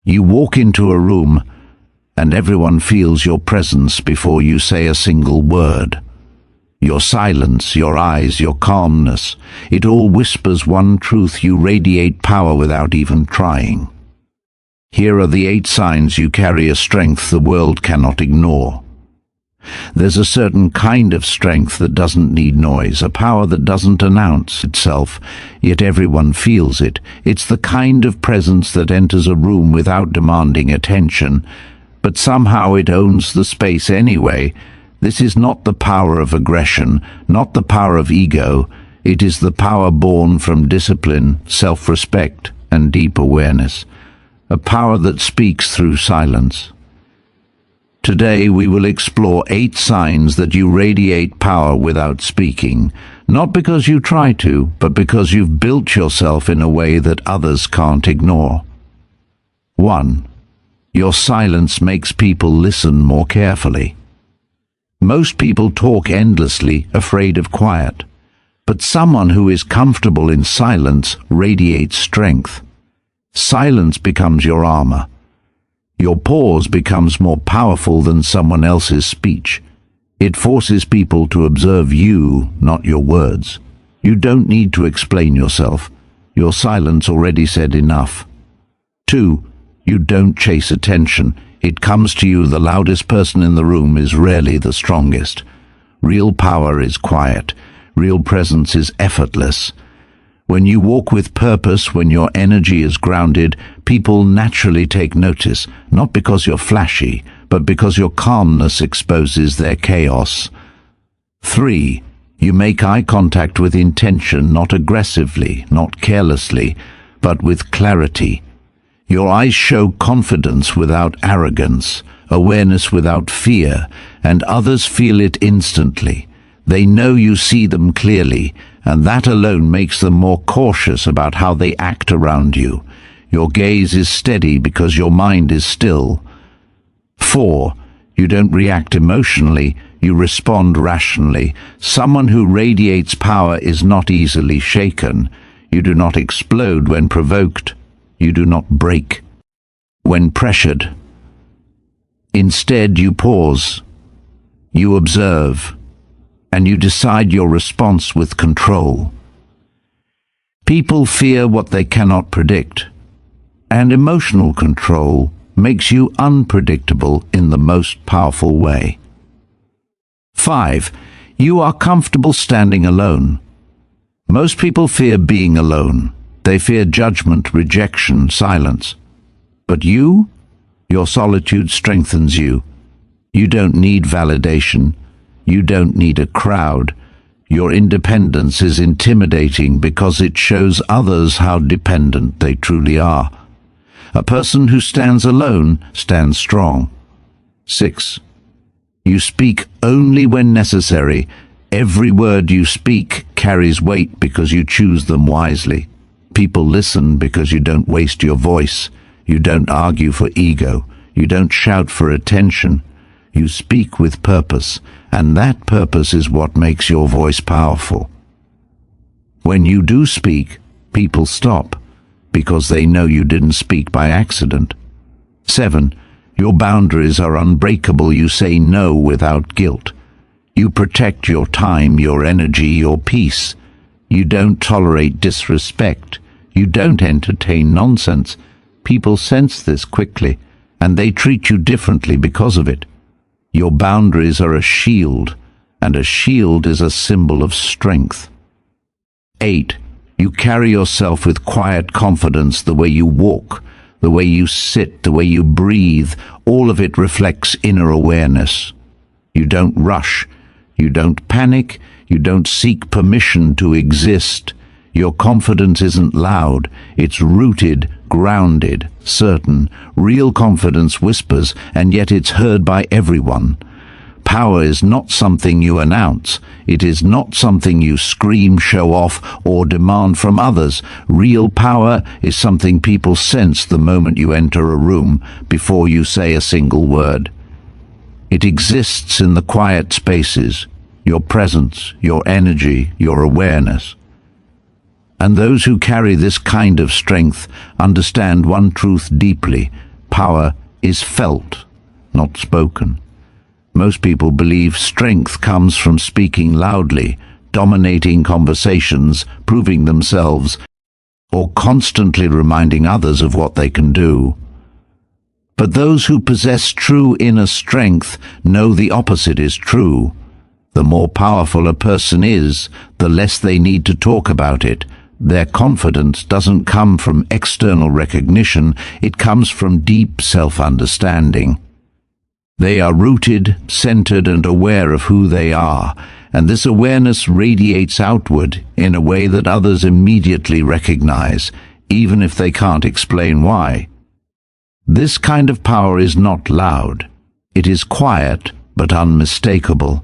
You walk into a room and everyone feels your presence before you say a single word. Your silence, your eyes, your calmness, it all whispers one truth: you radiate power without even trying. Here are the 8 signs you carry a strength the world cannot ignore. There's a certain kind of strength that doesn't need noise, a power that doesn't announce itself, yet everyone feels it. It's the kind of presence that enters a room without demanding attention, but somehow it owns the space anyway. This is not the power of aggression, not the power of ego. It is the power born from discipline, self-respect, and deep awareness. A power that speaks through silence. Today we will explore 8 signs that you radiate power without speaking, not because you try to, but because you've built yourself in a way that others can't ignore. 1. Your silence makes people listen more carefully. Most people talk endlessly, afraid of quiet, but someone who is comfortable in silence radiates strength. Silence becomes your armor. Your pause becomes more powerful than someone else's speech. It forces people to observe you, not your words. You don't need to explain yourself. Your silence already said enough. 2. You don't chase attention. It comes to you. The loudest person in the room is rarely the strongest. Real power is quiet. Real presence is effortless. When you walk with purpose, when your energy is grounded, people naturally take notice, not because you're flashy, but because your calmness exposes their chaos. 3. You make eye contact with intention, not aggressively, not carelessly, but with clarity. Your eyes show confidence without arrogance, awareness without fear, and others feel it instantly. They know you see them clearly, and that alone makes them more cautious about how they act around you. Your gaze is steady because your mind is still. 4. You don't react emotionally, you respond rationally. Someone who radiates power is not easily shaken. You do not explode when provoked. You do not break when pressured. Instead, you pause. You observe. And you decide your response with control. People fear what they cannot predict, and emotional control makes you unpredictable in the most powerful way. 5. You are comfortable standing alone. Most people fear being alone. They fear judgment, rejection, silence. But your solitude strengthens you. You don't need validation. You don't need a crowd. Your independence is intimidating because it shows others how dependent they truly are. A person who stands alone stands strong. 6. You speak only when necessary. Every word you speak carries weight because you choose them wisely. People listen because you don't waste your voice. You don't argue for ego. You don't shout for attention. You speak with purpose, and that purpose is what makes your voice powerful. When you do speak, people stop, because they know you didn't speak by accident. 7. Your boundaries are unbreakable. You say no without guilt. You protect your time, your energy, your peace. You don't tolerate disrespect. You don't entertain nonsense. People sense this quickly, and they treat you differently because of it. Your boundaries are a shield, and a shield is a symbol of strength. 8. You carry yourself with quiet confidence. The way you walk, the way you sit, the way you breathe, all of it reflects inner awareness. You don't rush, you don't panic, you don't seek permission to exist. Your confidence isn't loud, it's rooted, grounded, certain. Real confidence whispers, and yet it's heard by everyone. Power is not something you announce. It is not something you scream, show off, or demand from others. Real power is something people sense the moment you enter a room, before you say a single word. It exists in the quiet spaces, your presence, your energy, your awareness. And those who carry this kind of strength understand one truth deeply: Power is felt, not spoken. Most people believe strength comes from speaking loudly, dominating conversations, proving themselves, or constantly reminding others of what they can do. But those who possess true inner strength know the opposite is true. The more powerful a person is, the less they need to talk about it. Their confidence doesn't come from external recognition, it comes from deep self-understanding. They are rooted, centered, and aware of who they are, and this awareness radiates outward in a way that others immediately recognize, even if they can't explain why. This kind of power is not loud. It is quiet, but unmistakable.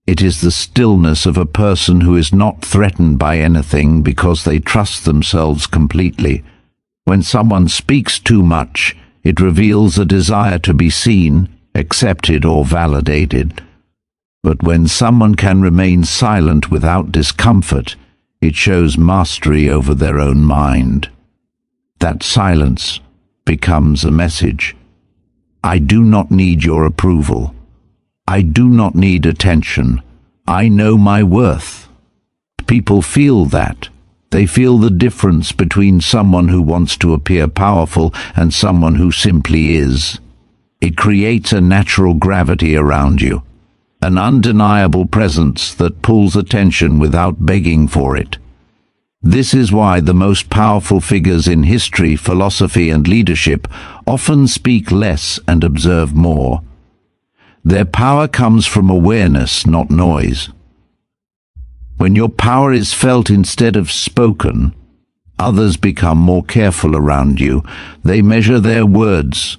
It is the stillness of a person who is not threatened by anything because they trust themselves completely. When someone speaks too much, it reveals a desire to be seen, accepted, or validated. But when someone can remain silent without discomfort, it shows mastery over their own mind. That silence becomes a message. I do not need your approval. I do not need attention. I know my worth. People feel that. They feel the difference between someone who wants to appear powerful and someone who simply is. It creates a natural gravity around you, an undeniable presence that pulls attention without begging for it. This is why the most powerful figures in history, philosophy, and leadership often speak less and observe more. Their power comes from awareness, not noise. When your power is felt instead of spoken, others become more careful around you. They measure their words.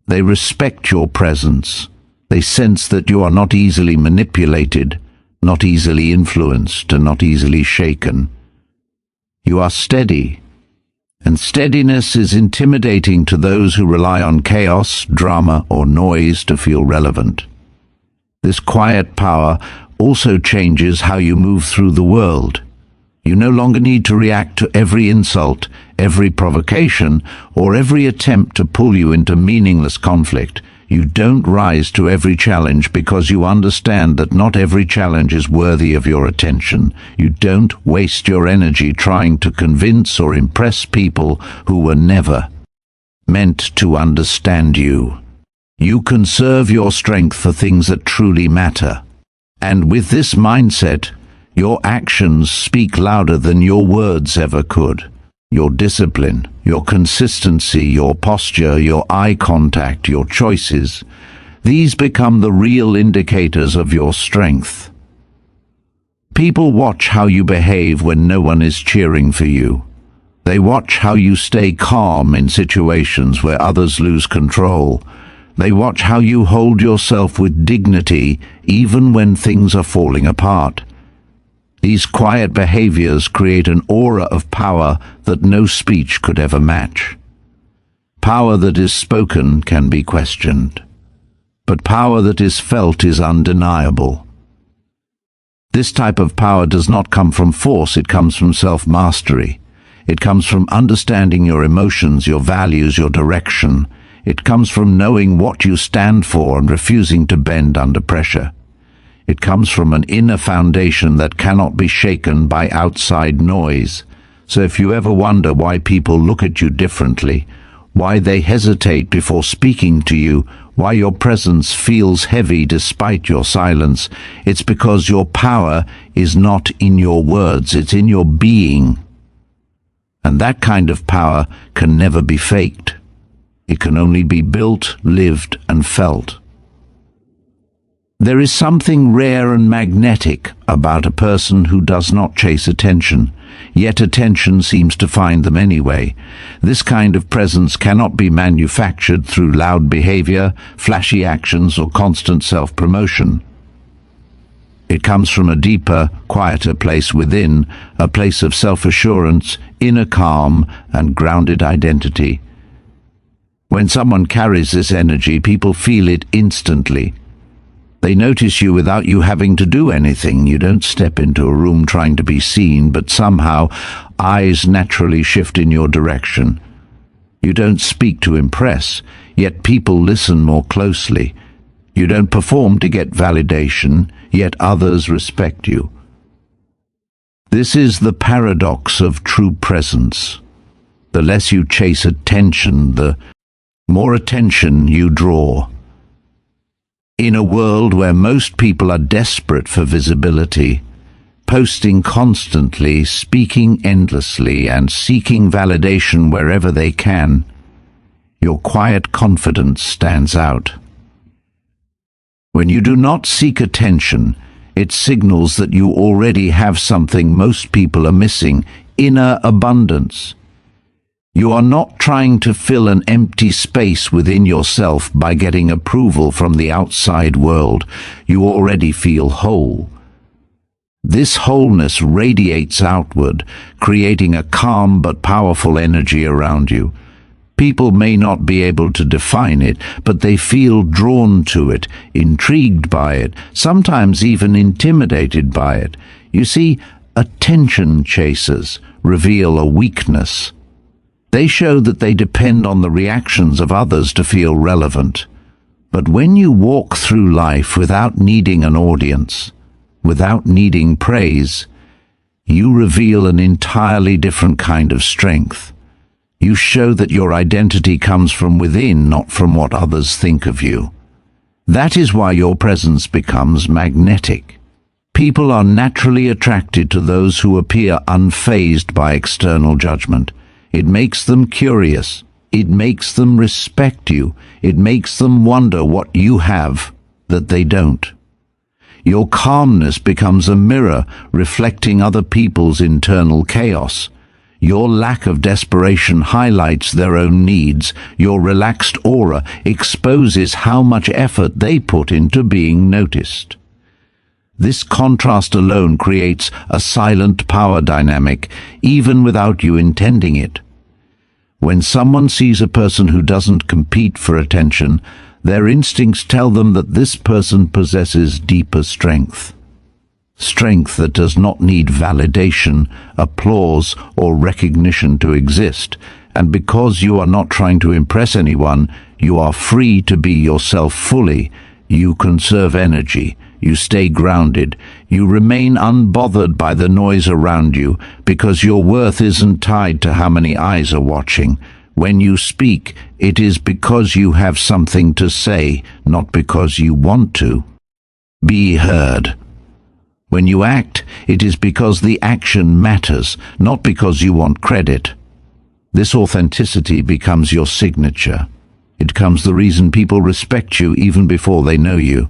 They respect your presence. They sense that you are not easily manipulated, not easily influenced, and not easily shaken. You are steady, and steadiness is intimidating to those who rely on chaos, drama, or noise to feel relevant. This quiet power also changes how you move through the world. You no longer need to react to every insult, every provocation, or every attempt to pull you into meaningless conflict. You don't rise to every challenge because you understand that not every challenge is worthy of your attention. You don't waste your energy trying to convince or impress people who were never meant to understand you. You conserve your strength for things that truly matter. And with this mindset, your actions speak louder than your words ever could. Your discipline, your consistency, your posture, your eye contact, your choices, these become the real indicators of your strength. People watch how you behave when no one is cheering for you. They watch how you stay calm in situations where others lose control. They watch how you hold yourself with dignity even when things are falling apart. These quiet behaviors create an aura of power that no speech could ever match. Power that is spoken can be questioned, but power that is felt is undeniable. This type of power does not come from force, it comes from self-mastery. It comes from understanding your emotions, your values, your direction. It comes from knowing what you stand for and refusing to bend under pressure. It comes from an inner foundation that cannot be shaken by outside noise. So if you ever wonder why people look at you differently, why they hesitate before speaking to you, why your presence feels heavy despite your silence, it's because your power is not in your words, it's in your being. And that kind of power can never be faked. It can only be built, lived, and felt. There is something rare and magnetic about a person who does not chase attention, yet attention seems to find them anyway. This kind of presence cannot be manufactured through loud behavior, flashy actions, or constant self-promotion. It comes from a deeper, quieter place within, a place of self-assurance, inner calm, and grounded identity. When someone carries this energy, people feel it instantly. They notice you without you having to do anything. You don't step into a room trying to be seen, but somehow eyes naturally shift in your direction. You don't speak to impress, yet people listen more closely. You don't perform to get validation, yet others respect you. This is the paradox of true presence. The less you chase attention, the more attention you draw. In a world where most people are desperate for visibility, posting constantly, speaking endlessly, and seeking validation wherever they can, your quiet confidence stands out. When you do not seek attention, it signals that you already have something most people are missing: inner abundance. You are not trying to fill an empty space within yourself by getting approval from the outside world. You already feel whole. This wholeness radiates outward, creating a calm but powerful energy around you. People may not be able to define it, but they feel drawn to it, intrigued by it, sometimes even intimidated by it. You see, attention chasers reveal a weakness. They show that they depend on the reactions of others to feel relevant. But when you walk through life without needing an audience, without needing praise, you reveal an entirely different kind of strength. You show that your identity comes from within, not from what others think of you. That is why your presence becomes magnetic. People are naturally attracted to those who appear unfazed by external judgment. It makes them curious. It makes them respect you. It makes them wonder what you have that they don't. Your calmness becomes a mirror reflecting other people's internal chaos. Your lack of desperation highlights their own needs. Your relaxed aura exposes how much effort they put into being noticed. This contrast alone creates a silent power dynamic, even without you intending it. When someone sees a person who doesn't compete for attention, their instincts tell them that this person possesses deeper strength. Strength that does not need validation, applause, or recognition to exist. And because you are not trying to impress anyone, you are free to be yourself fully. You conserve energy. You stay grounded. You remain unbothered by the noise around you, because your worth isn't tied to how many eyes are watching. When you speak, it is because you have something to say, not because you want to. Be heard. When you act, it is because the action matters, not because you want credit. This authenticity becomes your signature. It becomes the reason people respect you even before they know you.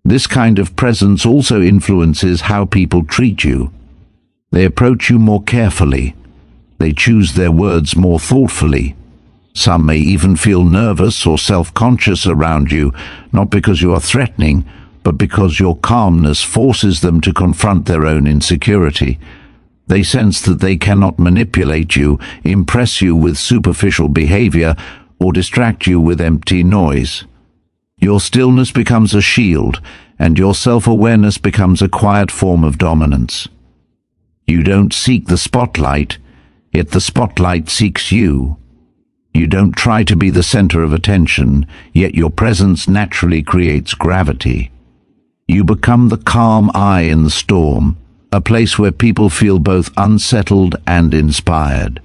This kind of presence also influences how people treat you. They approach you more carefully. They choose their words more thoughtfully. Some may even feel nervous or self-conscious around you, not because you are threatening, but because your calmness forces them to confront their own insecurity. They sense that they cannot manipulate you, impress you with superficial behavior, or distract you with empty noise. Your stillness becomes a shield, and your self-awareness becomes a quiet form of dominance. You don't seek the spotlight, yet the spotlight seeks you. You don't try to be the center of attention, yet your presence naturally creates gravity. You become the calm eye in the storm, a place where people feel both unsettled and inspired.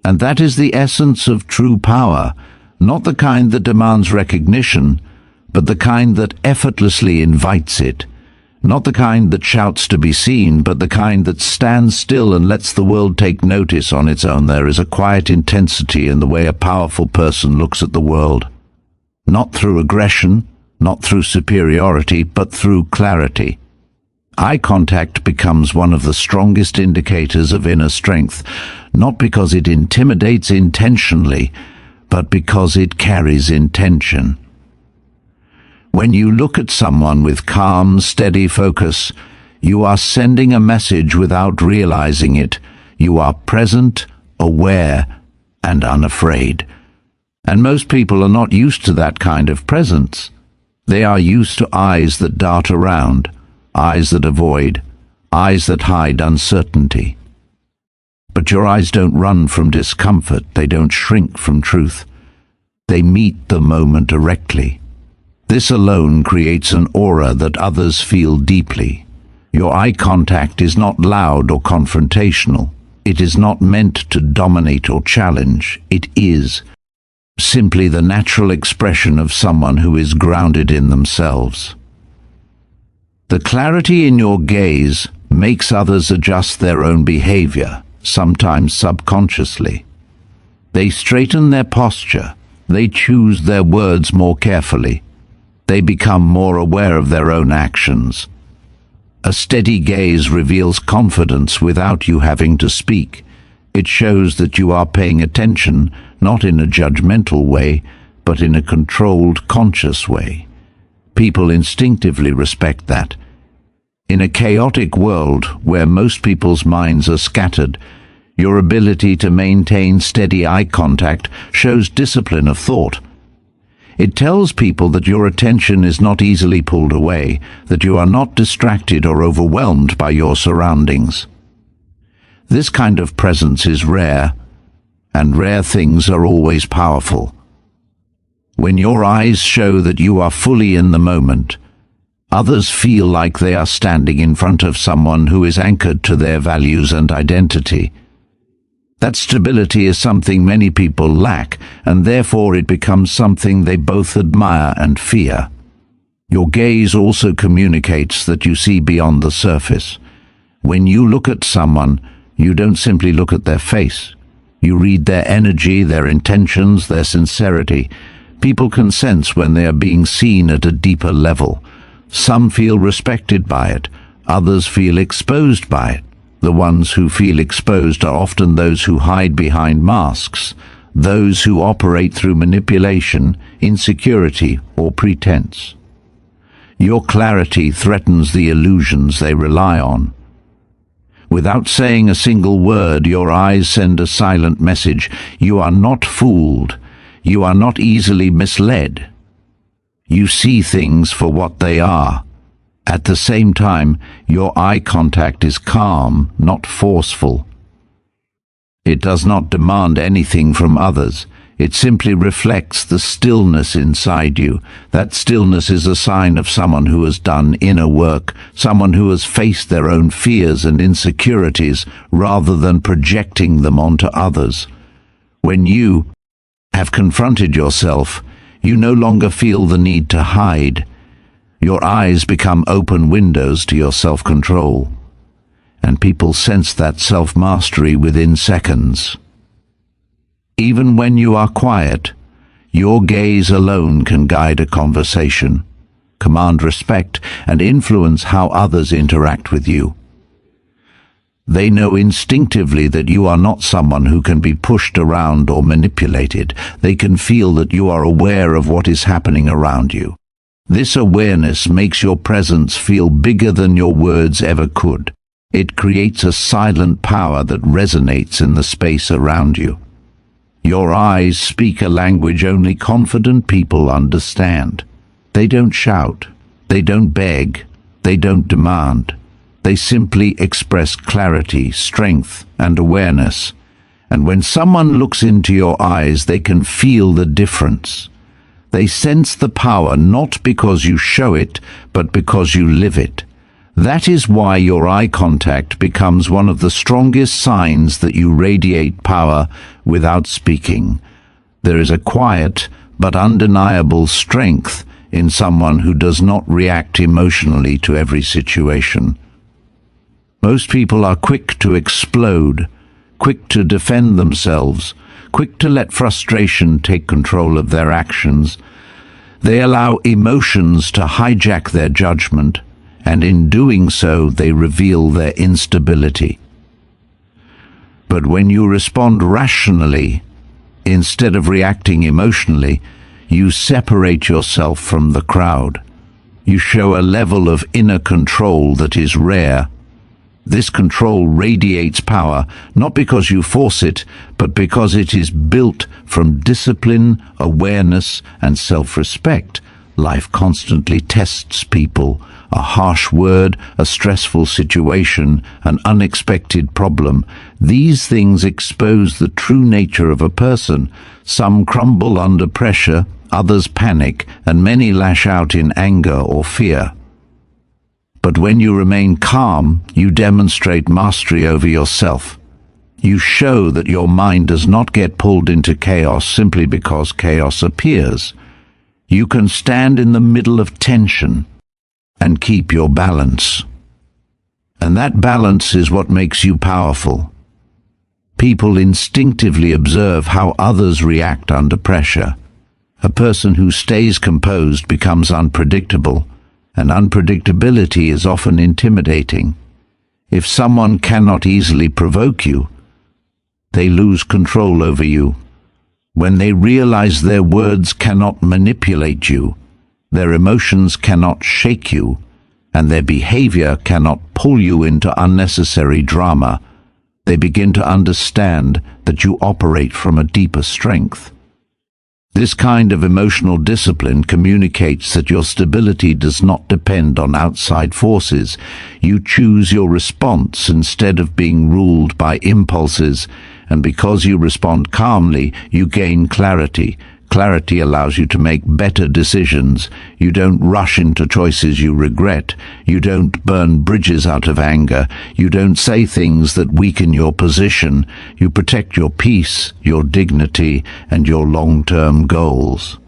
And that is the essence of true power, not the kind that demands recognition, but the kind that effortlessly invites it. Not the kind that shouts to be seen, but the kind that stands still and lets the world take notice on its own. There is a quiet intensity in the way a powerful person looks at the world. Not through aggression, not through superiority, but through clarity. Eye contact becomes one of the strongest indicators of inner strength, not because it intimidates intentionally, but because it carries intention. When you look at someone with calm, steady focus, you are sending a message without realizing it. You are present, aware, and unafraid. And most people are not used to that kind of presence. They are used to eyes that dart around, eyes that avoid, eyes that hide uncertainty. But your eyes don't run from discomfort, they don't shrink from truth. They meet the moment directly. This alone creates an aura that others feel deeply. Your eye contact is not loud or confrontational. It is not meant to dominate or challenge. It is simply the natural expression of someone who is grounded in themselves. The clarity in your gaze makes others adjust their own behavior, sometimes subconsciously. They straighten their posture. They choose their words more carefully. They become more aware of their own actions. A steady gaze reveals confidence without you having to speak. It shows that you are paying attention, not in a judgmental way, but in a controlled, conscious way. People instinctively respect that. In a chaotic world where most people's minds are scattered, your ability to maintain steady eye contact shows discipline of thought. It tells people that your attention is not easily pulled away, that you are not distracted or overwhelmed by your surroundings. This kind of presence is rare, and rare things are always powerful. When your eyes show that you are fully in the moment, others feel like they are standing in front of someone who is anchored to their values and identity. That stability is something many people lack, and therefore it becomes something they both admire and fear. Your gaze also communicates that you see beyond the surface. When you look at someone, you don't simply look at their face. You read their energy, their intentions, their sincerity. People can sense when they are being seen at a deeper level. Some feel respected by it, others feel exposed by it. The ones who feel exposed are often those who hide behind masks, those who operate through manipulation, insecurity, or pretense. Your clarity threatens the illusions they rely on. Without saying a single word, your eyes send a silent message. You are not fooled. You are not easily misled. You see things for what they are. At the same time, your eye contact is calm, not forceful. It does not demand anything from others. It simply reflects the stillness inside you. That stillness is a sign of someone who has done inner work, someone who has faced their own fears and insecurities rather than projecting them onto others. When you have confronted yourself, you no longer feel the need to hide. Your eyes become open windows to your self-control, and people sense that self-mastery within seconds. Even when you are quiet, your gaze alone can guide a conversation, command respect, and influence how others interact with you. They know instinctively that you are not someone who can be pushed around or manipulated. They can feel that you are aware of what is happening around you. This awareness makes your presence feel bigger than your words ever could. It creates a silent power that resonates in the space around you. Your eyes speak a language only confident people understand. They don't shout. They don't beg. They don't demand. They simply express clarity, strength, and awareness. And when someone looks into your eyes, they can feel the difference. They sense the power not because you show it, but because you live it. That is why your eye contact becomes one of the strongest signs that you radiate power without speaking. There is a quiet but undeniable strength in someone who does not react emotionally to every situation. Most people are quick to explode, quick to defend themselves, quick to let frustration take control of their actions. They allow emotions to hijack their judgment, and in doing so they reveal their instability. But when you respond rationally, instead of reacting emotionally, you separate yourself from the crowd. You show a level of inner control that is rare. This control radiates power, not because you force it, but because it is built from discipline, awareness, and self-respect. Life constantly tests people, a harsh word, a stressful situation, an unexpected problem. These things expose the true nature of a person. Some crumble under pressure, others panic, and many lash out in anger or fear. But when you remain calm, you demonstrate mastery over yourself. You show that your mind does not get pulled into chaos simply because chaos appears. You can stand in the middle of tension and keep your balance. And that balance is what makes you powerful. People instinctively observe how others react under pressure. A person who stays composed becomes unpredictable, and unpredictability is often intimidating. If someone cannot easily provoke you, they lose control over you. When they realize their words cannot manipulate you, their emotions cannot shake you, and their behavior cannot pull you into unnecessary drama, they begin to understand that you operate from a deeper strength. This kind of emotional discipline communicates that your stability does not depend on outside forces. You choose your response instead of being ruled by impulses, and because you respond calmly, you gain clarity. Clarity allows you to make better decisions. You don't rush into choices you regret. You don't burn bridges out of anger. You don't say things that weaken your position. You protect your peace, your dignity, and your long-term goals.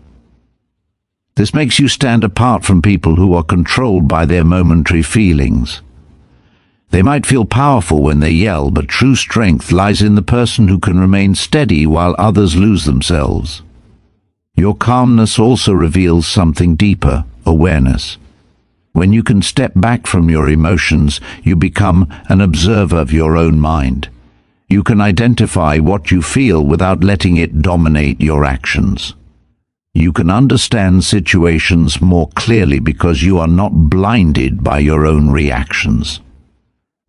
This makes you stand apart from people who are controlled by their momentary feelings. They might feel powerful when they yell, but true strength lies in the person who can remain steady while others lose themselves. Your calmness also reveals something deeper, awareness. When you can step back from your emotions, you become an observer of your own mind. You can identify what you feel without letting it dominate your actions. You can understand situations more clearly because you are not blinded by your own reactions.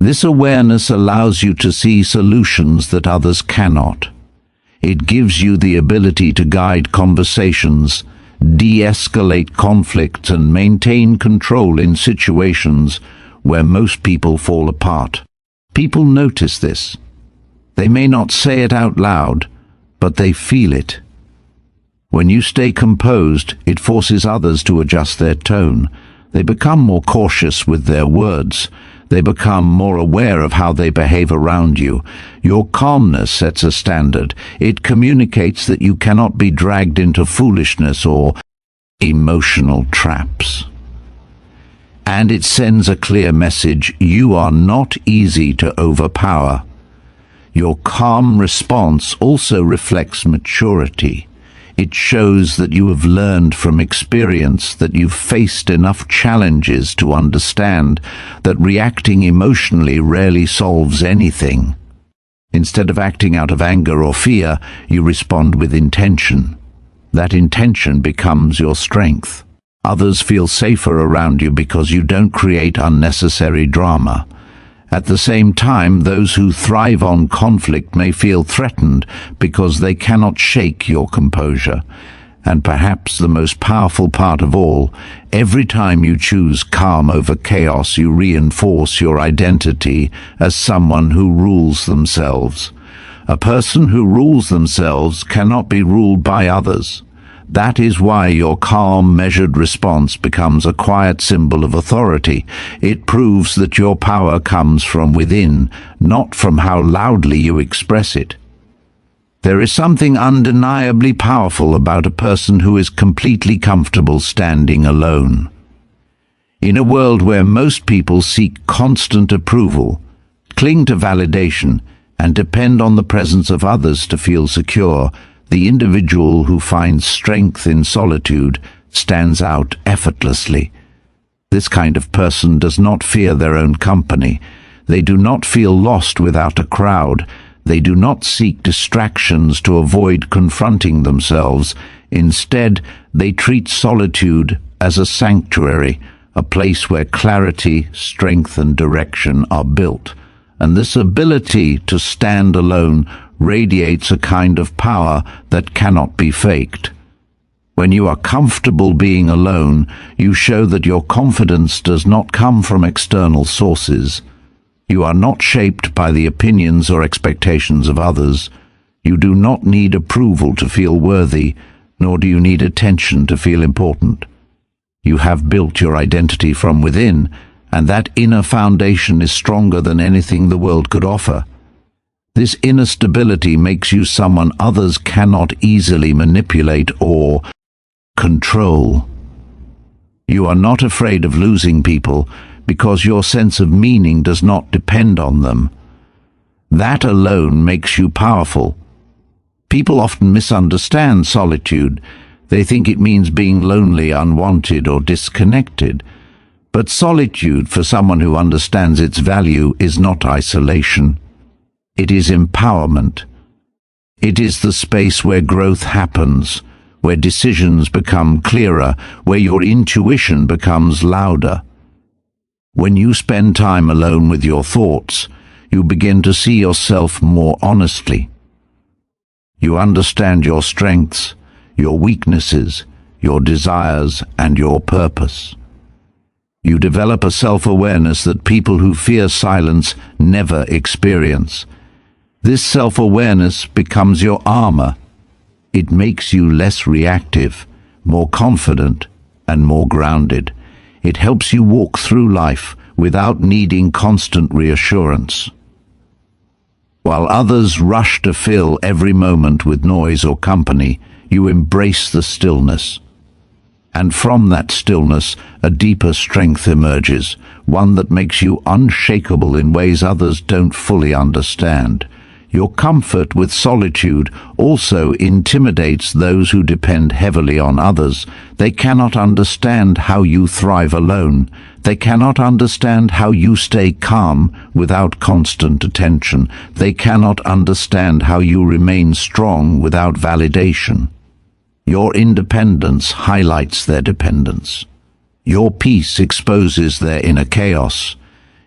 This awareness allows you to see solutions that others cannot. It gives you the ability to guide conversations, de-escalate conflicts, and maintain control in situations where most people fall apart. People notice this. They may not say it out loud, but they feel it. When you stay composed, it forces others to adjust their tone. They become more cautious with their words. They become more aware of how they behave around you. Your calmness sets a standard. It communicates that you cannot be dragged into foolishness or emotional traps. And it sends a clear message: you are not easy to overpower. Your calm response also reflects maturity. It shows that you have learned from experience, that you've faced enough challenges to understand that reacting emotionally rarely solves anything. Instead of acting out of anger or fear, you respond with intention. That intention becomes your strength. Others feel safer around you because you don't create unnecessary drama. At the same time, those who thrive on conflict may feel threatened because they cannot shake your composure. And perhaps the most powerful part of all, every time you choose calm over chaos, you reinforce your identity as someone who rules themselves. A person who rules themselves cannot be ruled by others. That is why your calm, measured response becomes a quiet symbol of authority. It proves that your power comes from within, not from how loudly you express it. There is something undeniably powerful about a person who is completely comfortable standing alone. In a world where most people seek constant approval, cling to validation, and depend on the presence of others to feel secure, the individual who finds strength in solitude stands out effortlessly. This kind of person does not fear their own company. They do not feel lost without a crowd. They do not seek distractions to avoid confronting themselves. Instead, they treat solitude as a sanctuary, a place where clarity, strength, and direction are built. And this ability to stand alone radiates a kind of power that cannot be faked. When you are comfortable being alone, you show that your confidence does not come from external sources. You are not shaped by the opinions or expectations of others. You do not need approval to feel worthy, nor do you need attention to feel important. You have built your identity from within, and that inner foundation is stronger than anything the world could offer. This inner stability makes you someone others cannot easily manipulate or control. You are not afraid of losing people because your sense of meaning does not depend on them. That alone makes you powerful. People often misunderstand solitude. They think it means being lonely, unwanted, or disconnected. But solitude, for someone who understands its value, is not isolation. It is empowerment. It is the space where growth happens, where decisions become clearer, where your intuition becomes louder. When you spend time alone with your thoughts, you begin to see yourself more honestly. You understand your strengths, your weaknesses, your desires, and your purpose. You develop a self-awareness that people who fear silence never experience. This self-awareness becomes your armor. It makes you less reactive, more confident, and more grounded. It helps you walk through life without needing constant reassurance. While others rush to fill every moment with noise or company, you embrace the stillness. And from that stillness, a deeper strength emerges, one that makes you unshakable in ways others don't fully understand. Your comfort with solitude also intimidates those who depend heavily on others. They cannot understand how you thrive alone. They cannot understand how you stay calm without constant attention. They cannot understand how you remain strong without validation. Your independence highlights their dependence. Your peace exposes their inner chaos.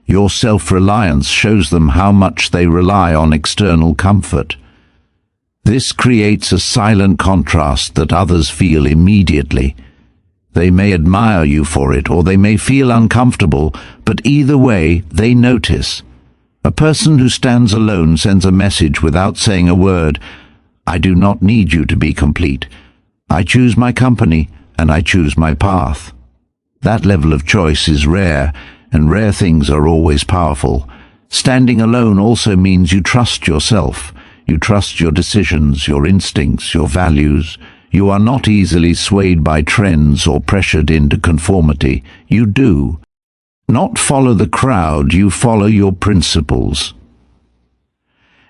Your self-reliance shows them how much they rely on external comfort. This creates a silent contrast that others feel immediately. They may admire you for it, or they may feel uncomfortable, but either way, they notice. A person who stands alone sends a message without saying a word. I do not need you to be complete. I choose my company, and I choose my path. That level of choice is rare, and rare things are always powerful. Standing alone also means you trust yourself. You trust your decisions, your instincts, your values. You are not easily swayed by trends or pressured into conformity. You do not follow the crowd, you follow your principles.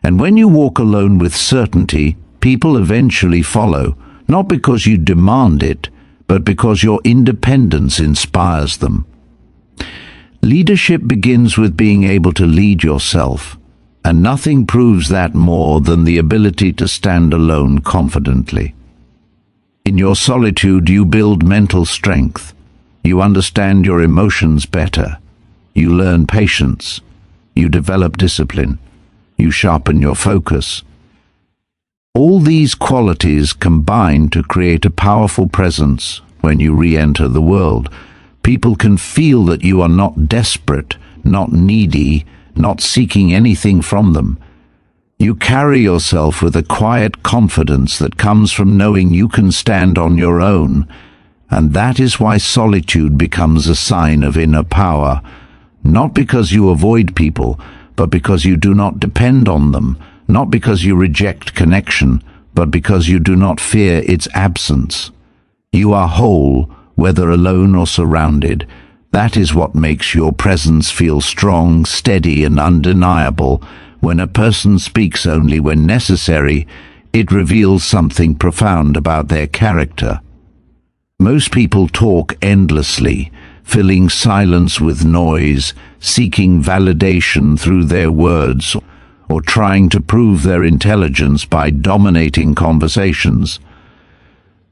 And when you walk alone with certainty, people eventually follow, not because you demand it, but because your independence inspires them. Leadership begins with being able to lead yourself, and nothing proves that more than the ability to stand alone confidently. In your solitude, you build mental strength. You understand your emotions better. You learn patience. You develop discipline. You sharpen your focus. All these qualities combine to create a powerful presence when you re-enter the world. People can feel that you are not desperate, not needy, not seeking anything from them. You carry yourself with a quiet confidence that comes from knowing you can stand on your own, and that is why solitude becomes a sign of inner power, not because you avoid people, but because you do not depend on them, not because you reject connection, but because you do not fear its absence. You are whole, whether alone or surrounded. That is what makes your presence feel strong, steady, and undeniable. When a person speaks only when necessary, it reveals something profound about their character. Most people talk endlessly, filling silence with noise, seeking validation through their words, or trying to prove their intelligence by dominating conversations.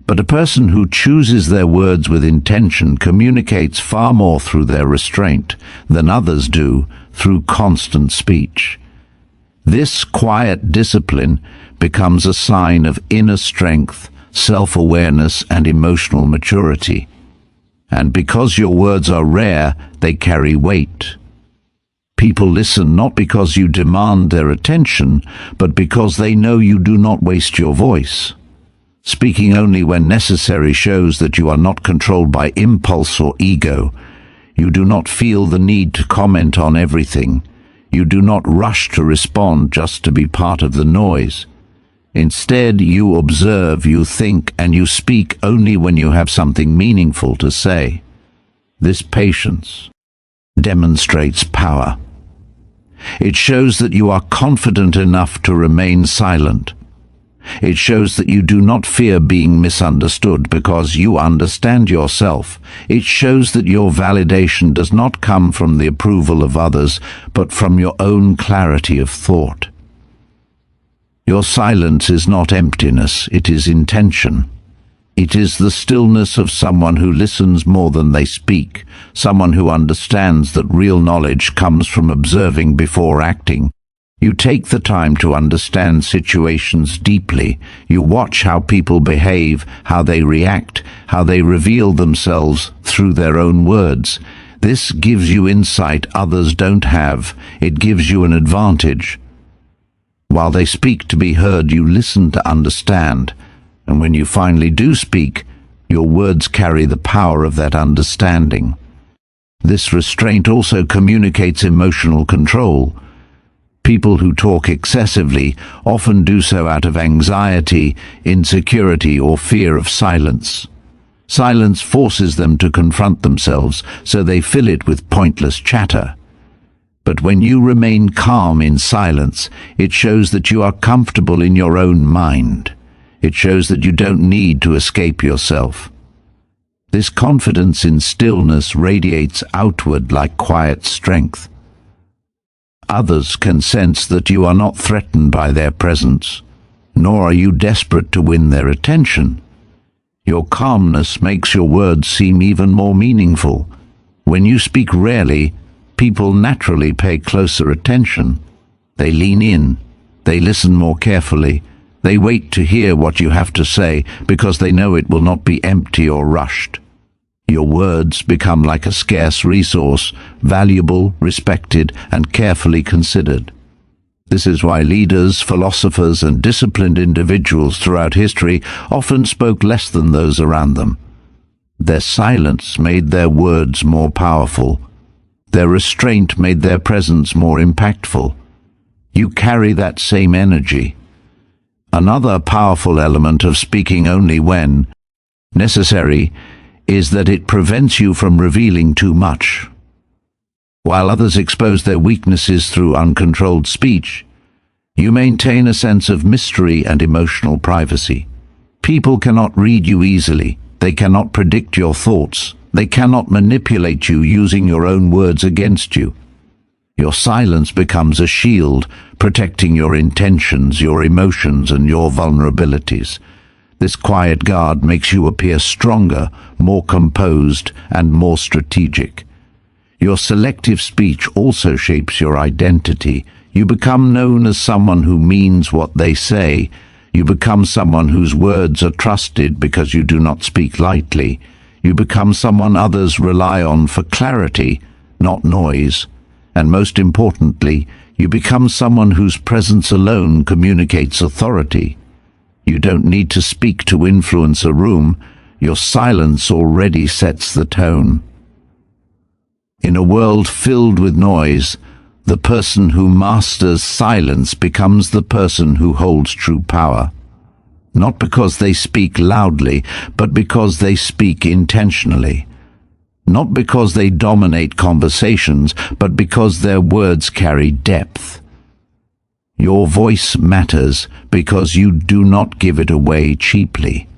But a person who chooses their words with intention communicates far more through their restraint than others do through constant speech. This quiet discipline becomes a sign of inner strength, self-awareness, and emotional maturity. And because your words are rare, they carry weight. People listen not because you demand their attention, but because they know you do not waste your voice. Speaking only when necessary shows that you are not controlled by impulse or ego. You do not feel the need to comment on everything. You do not rush to respond just to be part of the noise. Instead, you observe, you think, and you speak only when you have something meaningful to say. This patience demonstrates power. It shows that you are confident enough to remain silent. It shows that you do not fear being misunderstood because you understand yourself. It shows that your validation does not come from the approval of others, but from your own clarity of thought. Your silence is not emptiness, it is intention. It is the stillness of someone who listens more than they speak, someone who understands that real knowledge comes from observing before acting. You take the time to understand situations deeply. You watch how people behave, how they react, how they reveal themselves through their own words. This gives you insight others don't have. It gives you an advantage. While they speak to be heard, you listen to understand. And when you finally do speak, your words carry the power of that understanding. This restraint also communicates emotional control. People who talk excessively often do so out of anxiety, insecurity, or fear of silence. Silence forces them to confront themselves, so they fill it with pointless chatter. But when you remain calm in silence, it shows that you are comfortable in your own mind. It shows that you don't need to escape yourself. This confidence in stillness radiates outward like quiet strength. Others can sense that you are not threatened by their presence, nor are you desperate to win their attention. Your calmness makes your words seem even more meaningful. When you speak rarely, people naturally pay closer attention. They lean in, they listen more carefully, they wait to hear what you have to say because they know it will not be empty or rushed. Your words become like a scarce resource, valuable, respected, and carefully considered. This is why leaders, philosophers, and disciplined individuals throughout history often spoke less than those around them. Their silence made their words more powerful. Their restraint made their presence more impactful. You carry that same energy. Another powerful element of speaking only when necessary is that it prevents you from revealing too much. While others expose their weaknesses through uncontrolled speech, you maintain a sense of mystery and emotional privacy. People cannot read you easily. They cannot predict your thoughts. They cannot manipulate you using your own words against you. Your silence becomes a shield, protecting your intentions, your emotions, and your vulnerabilities. This quiet guard makes you appear stronger, more composed, and more strategic. Your selective speech also shapes your identity. You become known as someone who means what they say. You become someone whose words are trusted because you do not speak lightly. You become someone others rely on for clarity, not noise. And most importantly, you become someone whose presence alone communicates authority. You don't need to speak to influence a room. Your silence already sets the tone. In a world filled with noise, the person who masters silence becomes the person who holds true power. Not because they speak loudly, but because they speak intentionally. Not because they dominate conversations, but because their words carry depth. Your voice matters because you do not give it away cheaply.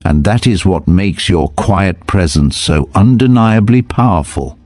And that is what makes your quiet presence so undeniably powerful.